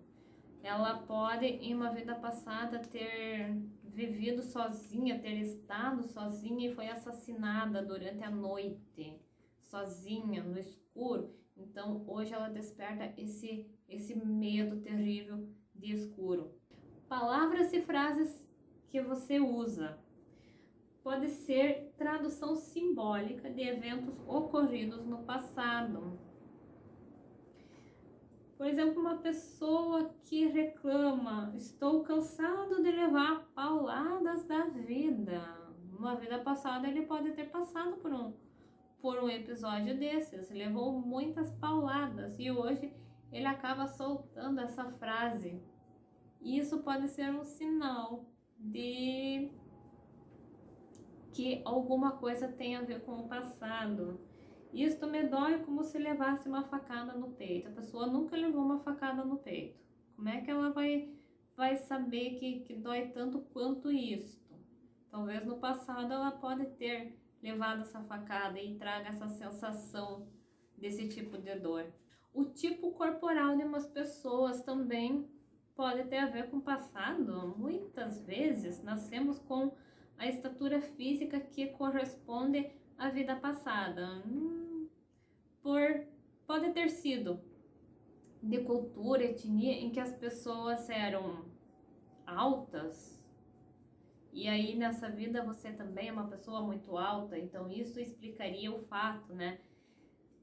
Ela pode, em uma vida passada, ter vivido sozinha, ter estado sozinha e foi assassinada durante a noite, sozinha, no escuro. Então, hoje ela desperta esse medo terrível de escuro. Palavras e frases que você usa. Pode ser tradução simbólica de eventos ocorridos no passado. Por exemplo, uma pessoa que reclama: estou cansado de levar pauladas da vida. Numa vida passada ele pode ter passado por um episódio desses, levou muitas pauladas e hoje ele acaba soltando essa frase. Isso pode ser um sinal de que alguma coisa tem a ver com o passado. Isto me dói como se levasse uma facada no peito. A pessoa nunca levou uma facada no peito. Como é que ela vai saber que dói tanto quanto isto? Talvez no passado ela pode ter levado essa facada e traga essa sensação desse tipo de dor. O tipo corporal de umas pessoas também pode ter a ver com o passado. Muitas vezes nascemos com a estatura física que corresponde à vida passada. Pode ter sido de cultura, etnia, em que as pessoas eram altas. E aí nessa vida você também é uma pessoa muito alta. Então isso explicaria o fato, né,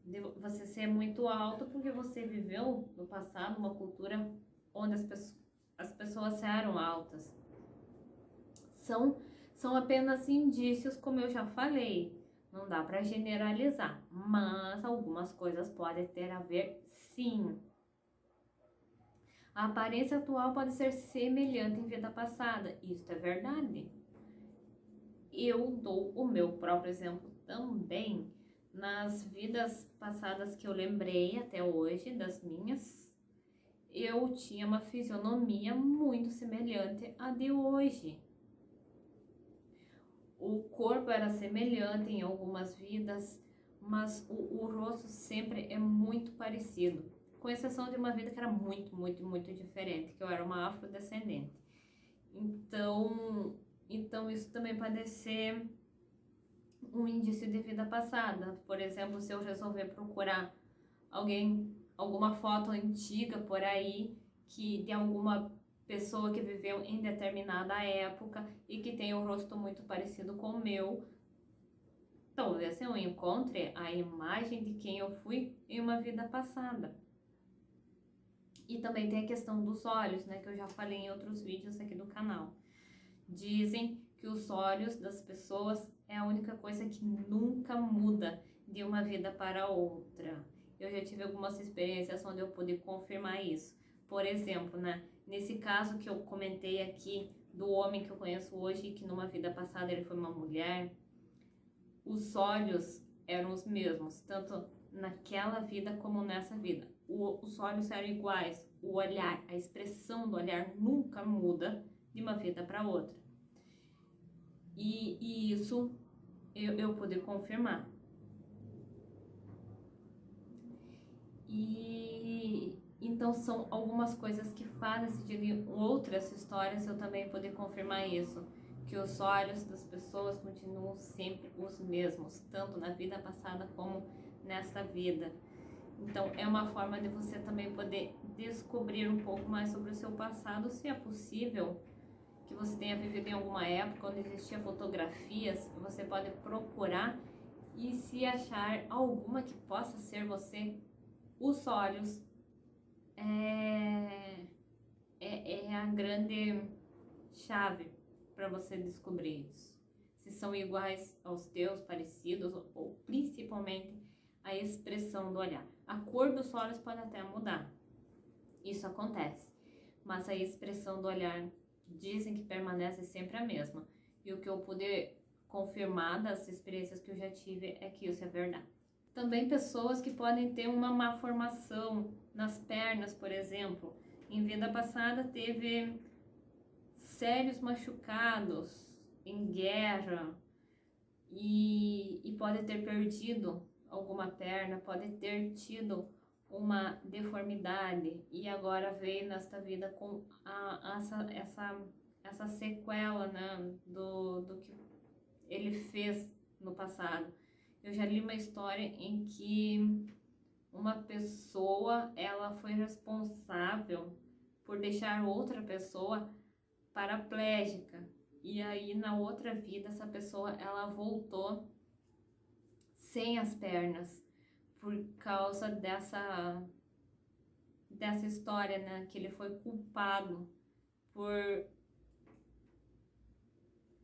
de você ser muito alto, porque você viveu no passado uma cultura onde as pessoas eram altas. São apenas indícios, como eu já falei. Não dá para generalizar, mas algumas coisas podem ter a ver, sim. A aparência atual pode ser semelhante em vida passada. Isso é verdade. Eu dou o meu próprio exemplo também. Nas vidas passadas que eu lembrei até hoje, das minhas, eu tinha uma fisionomia muito semelhante à de hoje. O corpo era semelhante em algumas vidas, mas o rosto sempre é muito parecido, com exceção de uma vida que era muito, muito, muito diferente, que eu era uma afrodescendente. Então isso também pode ser um indício de vida passada. Por exemplo, se eu resolver procurar alguma foto antiga por aí, que de alguma pessoa que viveu em determinada época e que tem um rosto muito parecido com o meu, talvez eu encontre a imagem de quem eu fui em uma vida passada. E também tem a questão dos olhos, né, que eu já falei em outros vídeos aqui do canal. Dizem que os olhos das pessoas é a única coisa que nunca muda de uma vida para outra. Eu já tive algumas experiências onde eu pude confirmar isso. Por exemplo, né, nesse caso que eu comentei aqui do homem que eu conheço hoje, que numa vida passada ele foi uma mulher, os olhos eram os mesmos, tanto naquela vida como nessa vida. Os olhos eram iguais, o olhar, a expressão do olhar nunca muda de uma vida para outra. E isso eu pude confirmar. E então são algumas coisas que fazem sentido. Em outras histórias eu também pude confirmar isso, que os olhos das pessoas continuam sempre os mesmos, tanto na vida passada como nesta vida. Então é uma forma de você também poder descobrir um pouco mais sobre o seu passado, se é possível que você tenha vivido em alguma época onde existia fotografias, você pode procurar E se achar alguma que possa ser você, os olhos é a grande chave para você descobrir isso. Se são iguais aos teus, parecidos, ou principalmente a expressão do olhar. A cor dos olhos pode até mudar, isso acontece, mas a expressão do olhar dizem que permanece sempre a mesma. E o que eu pude confirmar das experiências que eu já tive é que isso é verdade. Também pessoas que podem ter uma má formação nas pernas, por exemplo. Em vida passada teve sérios machucados em guerra e pode ter perdido alguma perna, pode ter tido uma deformidade e agora veio nesta vida com essa sequela, né, do que ele fez no passado. Eu já li uma história em que uma pessoa, ela foi responsável por deixar outra pessoa paraplégica. E aí na outra vida essa pessoa, ela voltou sem as pernas por causa dessa história, né, que ele foi culpado por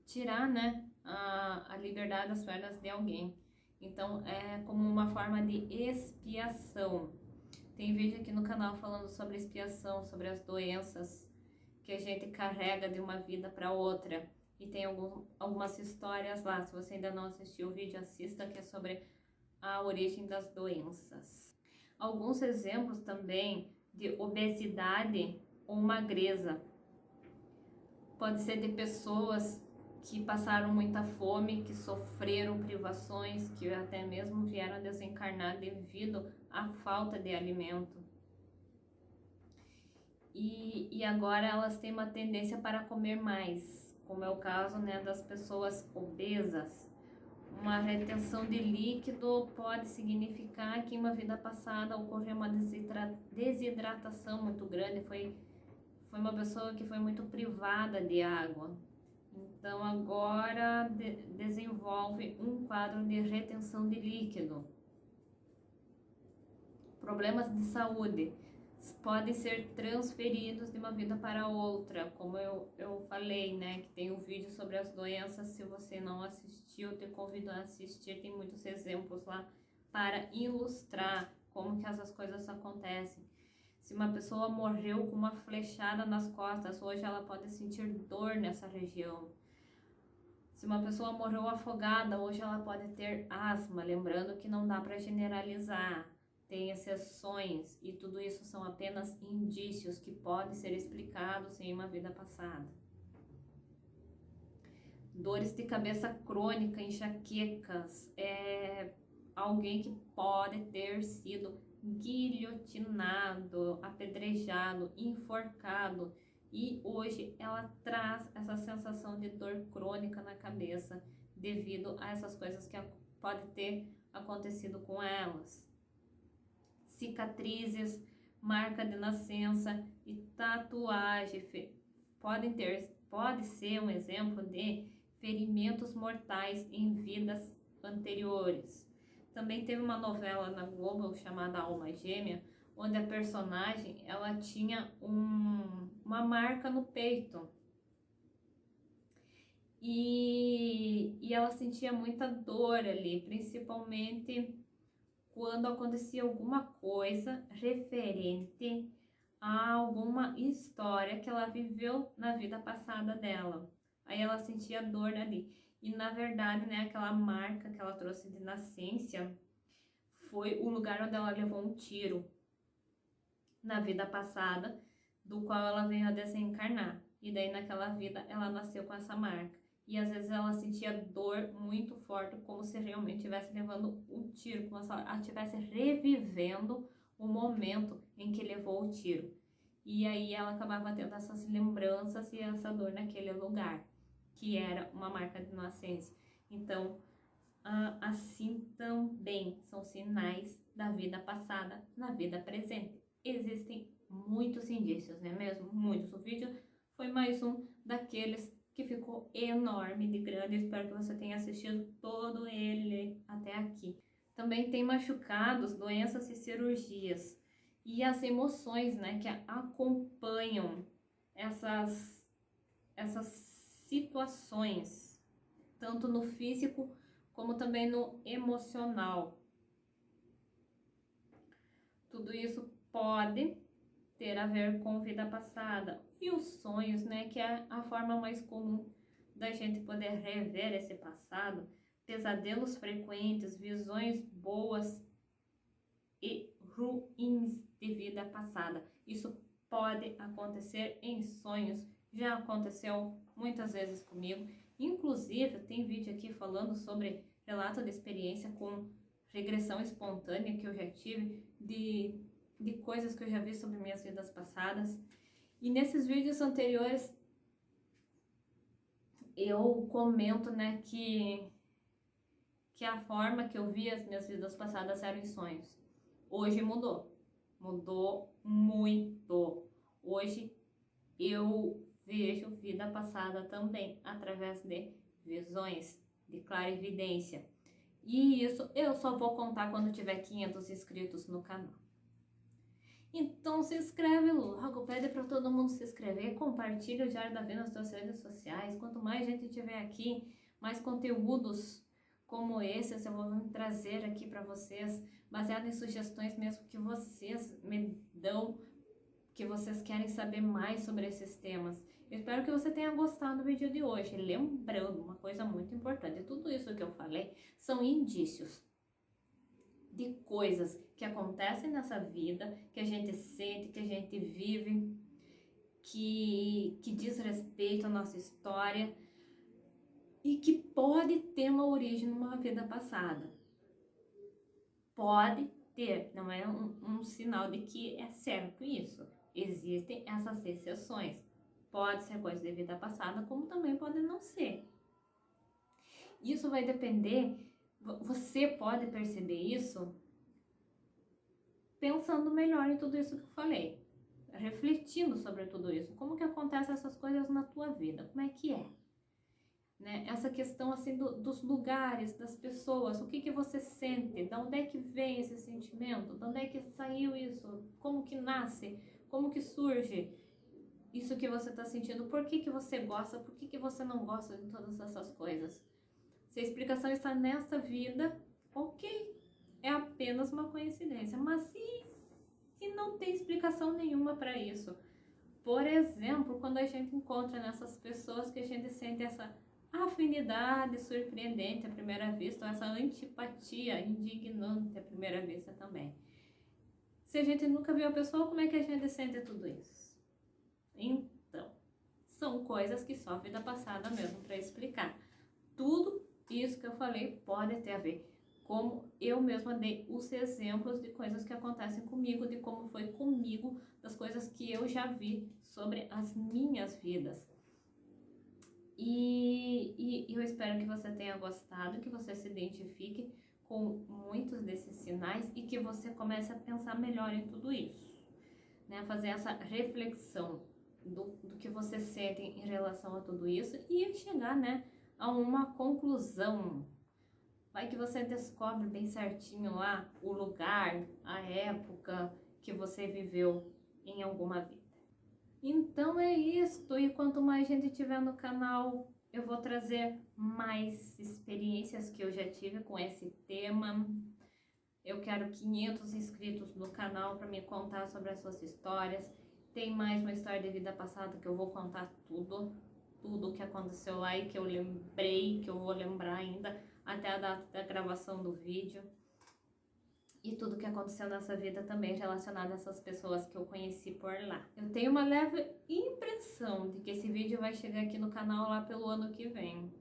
tirar, né, a liberdade das pernas de alguém. Então é como uma forma de expiação. Tem vídeo aqui no canal falando sobre expiação, sobre as doenças que a gente carrega de uma vida para outra. E tem algumas histórias lá. Se você ainda não assistiu o vídeo, assista, que é sobre a origem das doenças. Alguns exemplos também de obesidade ou magreza. Pode ser de pessoas que passaram muita fome, que sofreram privações, que até mesmo vieram a desencarnar devido à falta de alimento. E agora elas têm uma tendência para comer mais, como é o caso, né, das pessoas obesas. Uma retenção de líquido pode significar que em uma vida passada ocorreu uma desidratação muito grande, foi uma pessoa que foi muito privada de água. Então agora desenvolve um quadro de retenção de líquido. Problemas de saúde podem ser transferidos de uma vida para outra, como eu falei, né, que tem um vídeo sobre as doenças. Se você não assistiu, te convido a assistir, tem muitos exemplos lá para ilustrar como que essas coisas acontecem. Se uma pessoa morreu com uma flechada nas costas, hoje ela pode sentir dor nessa região. Se uma pessoa morreu afogada, hoje ela pode ter asma, lembrando que não dá para generalizar. Tem exceções e tudo isso são apenas indícios que podem ser explicados em uma vida passada. Dores de cabeça crônica, enxaquecas, alguém que pode ter sido guilhotinado, apedrejado, enforcado e hoje ela traz essa sensação de dor crônica na cabeça devido a essas coisas que pode ter acontecido com elas. Cicatrizes, marca de nascença e tatuagem pode ser um exemplo de ferimentos mortais em vidas anteriores. Também teve uma novela na Globo chamada Alma Gêmea, onde a personagem ela tinha uma marca no peito e ela sentia muita dor ali, principalmente quando acontecia alguma coisa referente a alguma história que ela viveu na vida passada dela. Aí ela sentia dor ali. E na verdade, né, aquela marca que ela trouxe de nascença foi o lugar onde ela levou um tiro na vida passada, do qual ela veio a desencarnar. E daí naquela vida ela nasceu com essa marca. E às vezes ela sentia dor muito forte, como se realmente estivesse levando um tiro, como se ela estivesse revivendo o momento em que levou o tiro. E aí ela acabava tendo essas lembranças e essa dor naquele lugar, que era uma marca de nascença. Então, assim também são sinais da vida passada na vida presente. Existem muitos indícios, não é mesmo? Muitos. O vídeo foi mais um daqueles que ficou enorme de grande. Eu espero que você tenha assistido todo ele até aqui. Também tem machucados, doenças e cirurgias. E as emoções, né, que acompanham essas situações, tanto no físico como também no emocional. Tudo isso pode ter a ver com vida passada. E os sonhos, né, que é a forma mais comum da gente poder rever esse passado. Pesadelos frequentes, visões boas e ruins de vida passada. Isso pode acontecer em sonhos. Já aconteceu muitas vezes comigo. Inclusive, tem vídeo aqui falando sobre relato de experiência com regressão espontânea que eu já tive, de coisas que eu já vi sobre minhas vidas passadas. E nesses vídeos anteriores, eu comento, né, que a forma que eu vi as minhas vidas passadas eram em sonhos. Hoje mudou. Mudou muito. Hoje eu vejo vida passada também através de visões, de clarividência. E isso eu só vou contar quando tiver 500 inscritos no canal. Então se inscreve logo, pede para todo mundo se inscrever, compartilha o Diário da Vida nas suas redes sociais. Quanto mais gente tiver aqui, mais conteúdos como esses eu vou trazer aqui para vocês, baseado em sugestões mesmo que vocês me dão, que vocês querem saber mais sobre esses temas. Eu espero que você tenha gostado do vídeo de hoje. Lembrando uma coisa muito importante, tudo isso que eu falei são indícios de coisas que acontecem nessa vida, que a gente sente, que a gente vive, que diz respeito à nossa história e que pode ter uma origem numa vida passada. Pode ter, não é um sinal de que é certo isso. Existem essas exceções. Pode ser coisa de vida passada, como também pode não ser. Isso vai depender, você pode perceber isso pensando melhor em tudo isso que eu falei, refletindo sobre tudo isso, como que acontecem essas coisas na tua vida, como é que é, né? Essa questão assim dos lugares, das pessoas, o que que você sente, de onde é que vem esse sentimento, de onde é que saiu isso, como que nasce, como que surge isso que você está sentindo, por que que você gosta, por que que você não gosta de todas essas coisas. Se a explicação está nesta vida, ok, é apenas uma coincidência, mas se não tem explicação nenhuma para isso, por exemplo, quando a gente encontra nessas pessoas que a gente sente essa afinidade surpreendente à primeira vista, ou essa antipatia indignante à primeira vista também. Se a gente nunca viu a pessoa, como é que a gente sente tudo isso? Então, são coisas que só a vida passada mesmo para explicar. Tudo isso que eu falei pode ter a ver, como eu mesma dei os exemplos de coisas que acontecem comigo, de como foi comigo, das coisas que eu já vi sobre as minhas vidas. E eu espero que você tenha gostado, que você se identifique com muitos desses sinais e que você comece a pensar melhor em tudo isso, né? Fazer essa reflexão do que você sente em relação a tudo isso e chegar, né, a uma conclusão. Vai que você descobre bem certinho lá o lugar, a época que você viveu em alguma vida. Então é isto, e quanto mais gente tiver no canal, eu vou trazer mais experiências que eu já tive com esse tema. Eu quero 500 inscritos no canal para me contar sobre as suas histórias. Tem mais uma história de vida passada que eu vou contar tudo o que aconteceu lá e que eu lembrei, que eu vou lembrar ainda até a data da gravação do vídeo. E tudo que aconteceu nessa vida também relacionado a essas pessoas que eu conheci por lá. Eu tenho uma leve impressão de que esse vídeo vai chegar aqui no canal lá pelo ano que vem.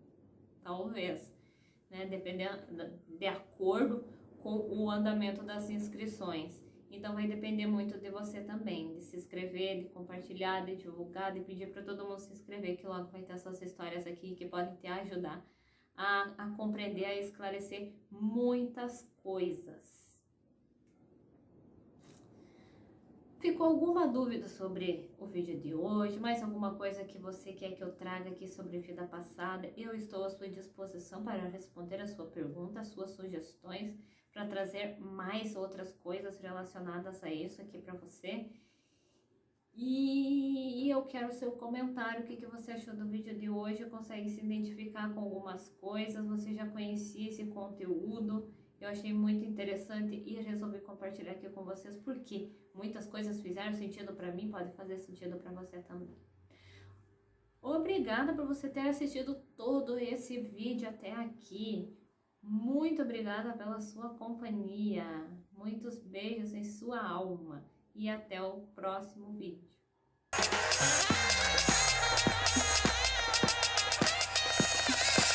Talvez, né? Dependendo, de acordo com o andamento das inscrições. Então vai depender muito de você também, de se inscrever, de compartilhar, de divulgar, de pedir para todo mundo se inscrever, que logo vai ter essas histórias aqui que podem te ajudar a compreender, a esclarecer muitas coisas. Ficou alguma dúvida sobre o vídeo de hoje? Mais alguma coisa que você quer que eu traga aqui sobre vida passada? Eu estou à sua disposição para responder a sua pergunta, as suas sugestões, para trazer mais outras coisas relacionadas a isso aqui para você. E eu quero o seu comentário, o que você achou do vídeo de hoje, consegue se identificar com algumas coisas, você já conhecia esse conteúdo, eu achei muito interessante e resolvi compartilhar aqui com vocês, porque muitas coisas fizeram sentido para mim, pode fazer sentido para você também. Obrigada por você ter assistido todo esse vídeo até aqui, muito obrigada pela sua companhia, muitos beijos em sua alma e até o próximo vídeo.